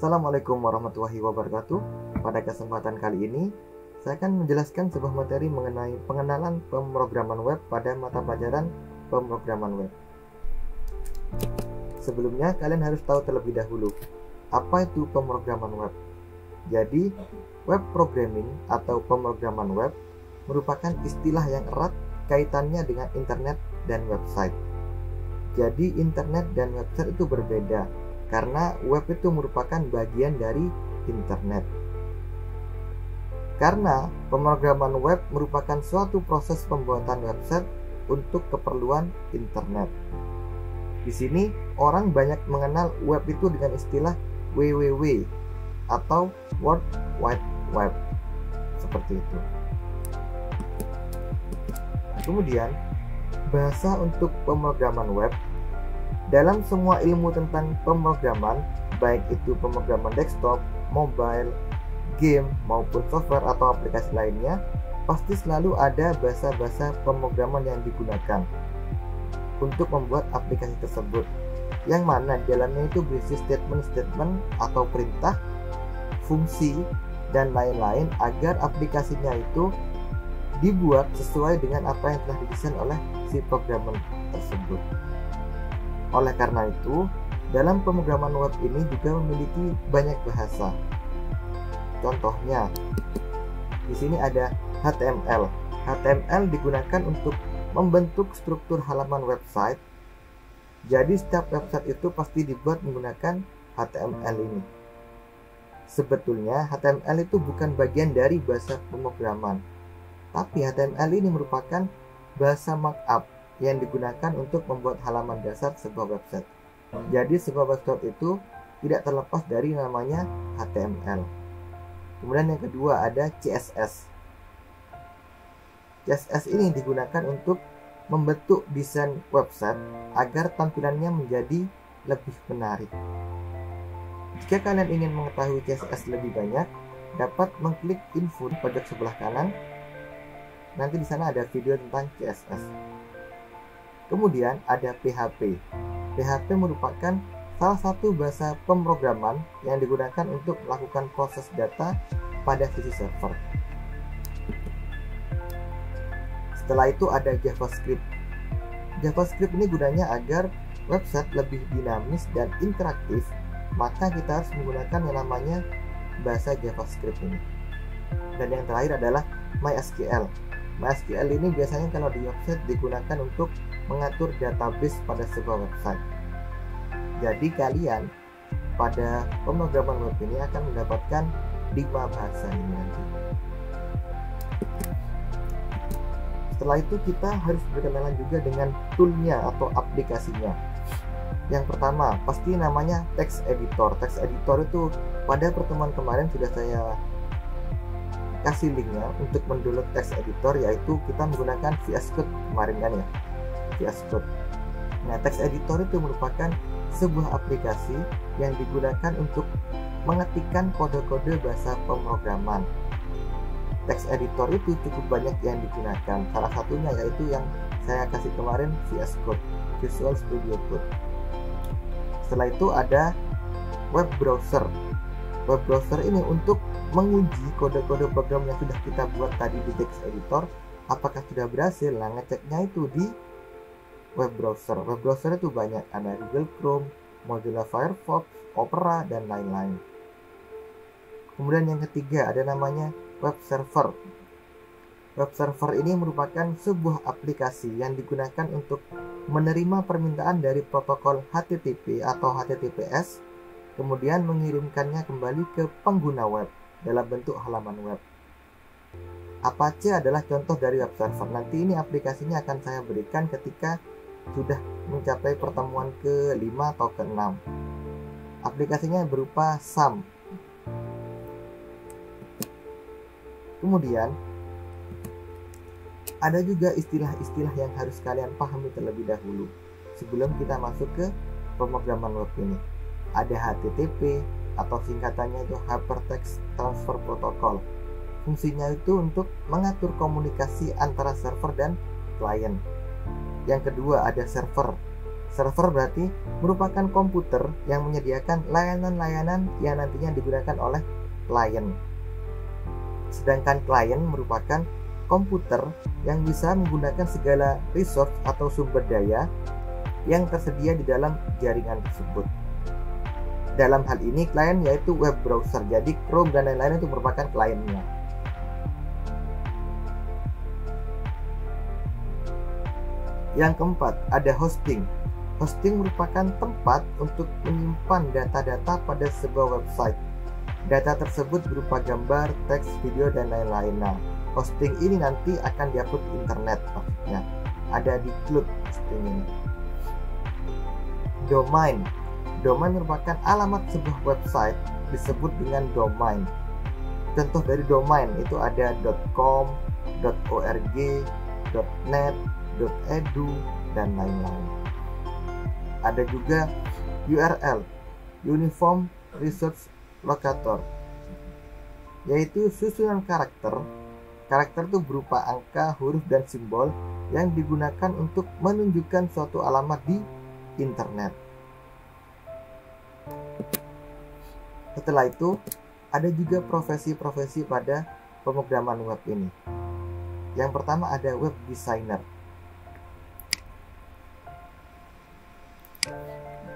Assalamualaikum warahmatullahi wabarakatuh. Pada kesempatan kali ini, saya akan menjelaskan sebuah materi mengenai pengenalan pemrograman web pada mata pelajaran pemrograman web. Sebelumnya, kalian harus tahu terlebih dahulu, apa itu pemrograman web. Jadi, web programming atau pemrograman web merupakan istilah yang erat kaitannya dengan internet dan website. Jadi, internet dan website itu berbeda, karena web itu merupakan bagian dari internet. Karena pemrograman web merupakan suatu proses pembuatan website untuk keperluan internet. Di sini orang banyak mengenal web itu dengan istilah WWW atau World Wide Web. Seperti itu. Kemudian, bahasa untuk pemrograman web dalam semua ilmu tentang pemrograman, baik itu pemrograman desktop, mobile, game, maupun software atau aplikasi lainnya, pasti selalu ada bahasa-bahasa pemrograman yang digunakan untuk membuat aplikasi tersebut, yang mana di dalamnya itu berisi statement-statement atau perintah, fungsi, dan lain-lain agar aplikasinya itu dibuat sesuai dengan apa yang telah didesain oleh si programmer tersebut. Oleh karena itu, dalam pemrograman web ini juga memiliki banyak bahasa. Contohnya, di sini ada HTML. HTML digunakan untuk membentuk struktur halaman website. Jadi setiap website itu pasti dibuat menggunakan HTML ini. Sebetulnya HTML itu bukan bagian dari bahasa pemrograman, tapi HTML ini merupakan bahasa markup yang digunakan untuk membuat halaman dasar sebuah website. Jadi sebuah website itu tidak terlepas dari namanya HTML. Kemudian yang kedua ada CSS. CSS ini digunakan untuk membentuk desain website agar tampilannya menjadi lebih menarik. Jika kalian ingin mengetahui CSS lebih banyak, dapat mengklik info di pojok sebelah kanan. Nanti di sana ada video tentang CSS. Kemudian ada PHP. PHP merupakan salah satu bahasa pemrograman yang digunakan untuk melakukan proses data pada sisi server. Setelah itu ada JavaScript. JavaScript ini gunanya agar website lebih dinamis dan interaktif, maka kita harus menggunakan yang namanya bahasa JavaScript ini. Dan yang terakhir adalah MySQL. MySQL ini biasanya kalau di website digunakan untuk mengatur database pada sebuah website. Jadi kalian pada pemrograman web ini akan mendapatkan 5 bahasa ini nanti. Setelah itu kita harus berkenalan juga dengan toolnya atau aplikasinya. Yang pertama pasti namanya text editor. Text editor itu pada pertemuan kemarin sudah saya kasih linknya untuk mendownload text editor, yaitu kita menggunakan VS Code kemarin kan ya, VS Code. Nah, text editor itu merupakan sebuah aplikasi yang digunakan untuk mengetikkan kode-kode bahasa pemrograman. Text editor itu cukup banyak yang digunakan. Salah satunya yaitu yang saya kasih kemarin, VS Code, Visual Studio Code. Setelah itu ada web browser. Web browser ini untuk menguji kode-kode program yang sudah kita buat tadi di text editor, apakah sudah berhasil. Nah, ngeceknya itu di web browser. Web browser itu banyak, ada Google Chrome, Mozilla Firefox, Opera, dan lain-lain. Kemudian yang ketiga ada namanya web server. Web server ini merupakan sebuah aplikasi yang digunakan untuk menerima permintaan dari protokol HTTP atau HTTPS, kemudian mengirimkannya kembali ke pengguna web dalam bentuk halaman web. Apache adalah contoh dari web server. Nanti ini aplikasinya akan saya berikan ketika sudah mencapai pertemuan ke-5 atau ke-6. Aplikasinya berupa SAM. Kemudian ada juga istilah-istilah yang harus kalian pahami terlebih dahulu sebelum kita masuk ke pemrograman web ini. Ada HTTP atau singkatannya itu Hypertext Transfer Protocol. Fungsinya itu untuk mengatur komunikasi antara server dan klien. Yang kedua ada server. Server berarti merupakan komputer yang menyediakan layanan-layanan yang nantinya digunakan oleh klien. Sedangkan klien merupakan komputer yang bisa menggunakan segala resource atau sumber daya yang tersedia di dalam jaringan tersebut. Dalam hal ini klien yaitu web browser, jadi Chrome dan lain-lain itu merupakan kliennya. Yang keempat, ada hosting. Hosting merupakan tempat untuk menyimpan data-data pada sebuah website. Data tersebut berupa gambar, teks, video, dan lain-lain. Nah, hosting ini nanti akan diupload ke internet, maksudnya ada di cloud hosting ini. Domain. Domain merupakan alamat sebuah website disebut dengan domain. Contoh dari domain itu ada .com, .org, .net, .edu, dan lain-lain. Ada juga URL, Uniform Resource Locator, yaitu susunan karakter. Karakter itu berupa angka, huruf, dan simbol yang digunakan untuk menunjukkan suatu alamat di internet. Setelah itu, ada juga profesi-profesi pada pemrograman web ini. Yang pertama ada web designer.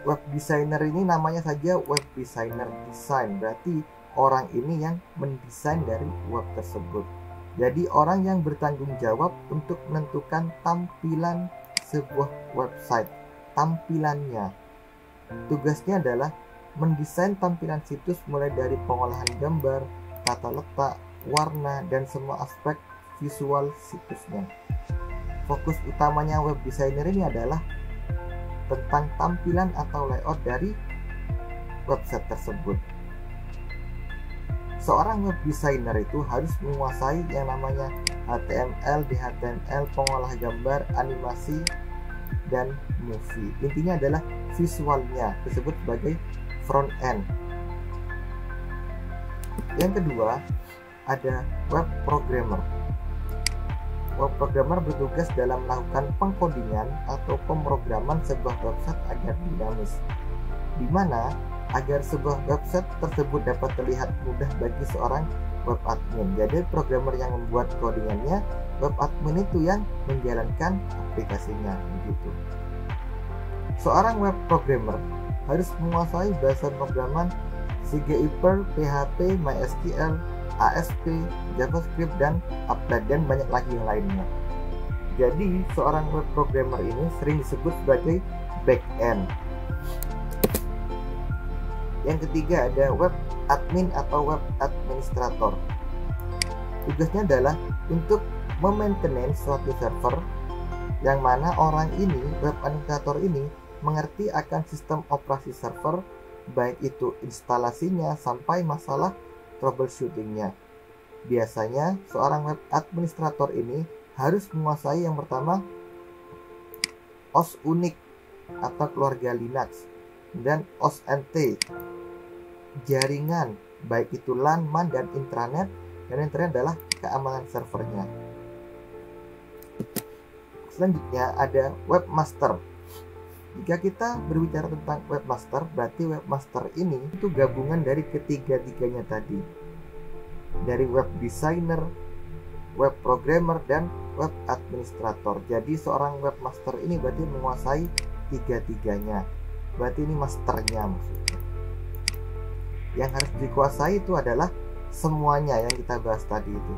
Web designer ini namanya saja web designer, design berarti orang ini yang mendesain dari web tersebut. Jadi orang yang bertanggung jawab untuk menentukan tampilan sebuah website, tampilannya. Tugasnya adalah mendesain tampilan situs mulai dari pengolahan gambar, tata letak, warna, dan semua aspek visual situsnya. Fokus utamanya web designer ini adalah tentang tampilan atau layout dari website tersebut. Seorang web designer itu harus menguasai yang namanya HTML, DHTML, pengolah gambar, animasi, dan movie. Intinya adalah visualnya, disebut sebagai front end. Yang kedua, ada web programmer. Web programmer bertugas dalam melakukan pengkodingan atau pemrograman sebuah website agar dinamis, di mana agar sebuah website tersebut dapat terlihat mudah bagi seorang web admin. Jadi programmer yang membuat kodingannya, web admin itu yang menjalankan aplikasinya, begitu. Seorang web programmer harus menguasai bahasa pemrograman CGIPR, PHP, MySQL, ASP, JavaScript, dan Applet, dan banyak lagi yang lainnya. Jadi seorang web programmer ini sering disebut sebagai back-end. Yang ketiga ada web admin atau web administrator. Tugasnya adalah untuk memaintenance suatu server, yang mana orang ini, web administrator ini, mengerti akan sistem operasi server, baik itu instalasinya sampai masalah troubleshootingnya. Biasanya seorang web administrator ini harus menguasai yang pertama OS Unix atau keluarga Linux, dan OS NT, jaringan baik itu LAN, MAN, dan intranet, dan yang terakhir adalah keamanan servernya. Selanjutnya ada webmaster. Jika kita berbicara tentang webmaster, berarti webmaster ini itu gabungan dari ketiga-tiganya tadi, dari web designer, web programmer, dan web administrator. Jadi seorang webmaster ini berarti menguasai tiga-tiganya, berarti ini masternya maksudnya. Yang harus dikuasai itu adalah semuanya yang kita bahas tadi itu.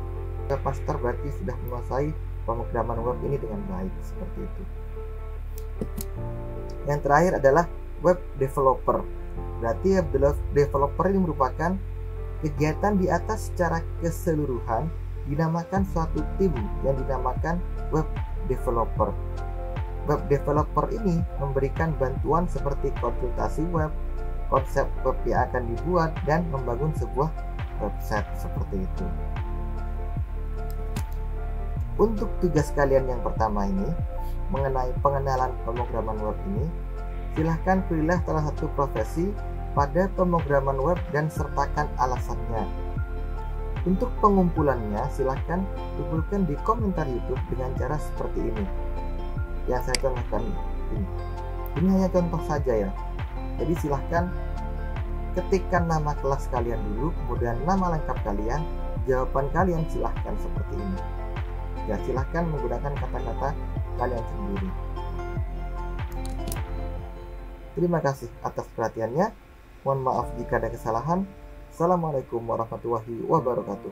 Webmaster berarti sudah menguasai pemrograman web ini dengan baik, seperti itu. Yang terakhir adalah web developer. Berarti web developer ini merupakan kegiatan di atas secara keseluruhan dinamakan suatu tim yang dinamakan web developer. Web developer ini memberikan bantuan seperti konsultasi web, konsep web yang akan dibuat, dan membangun sebuah website, seperti itu. Untuk tugas kalian yang pertama ini, mengenai pengenalan pemrograman web ini, silahkan pilihlah salah satu profesi pada pemrograman web dan sertakan alasannya. Untuk pengumpulannya, silahkan kumpulkan di komentar YouTube dengan cara seperti ini yang saya contohkan ini. Ini hanya contoh saja ya. Jadi silahkan ketikkan nama kelas kalian dulu, kemudian nama lengkap kalian, jawaban kalian silahkan seperti ini. Ya, silahkan menggunakan kata-kata kalian sendiri. Terima kasih atas perhatiannya. Mohon maaf jika ada kesalahan. Assalamualaikum warahmatullahi wabarakatuh.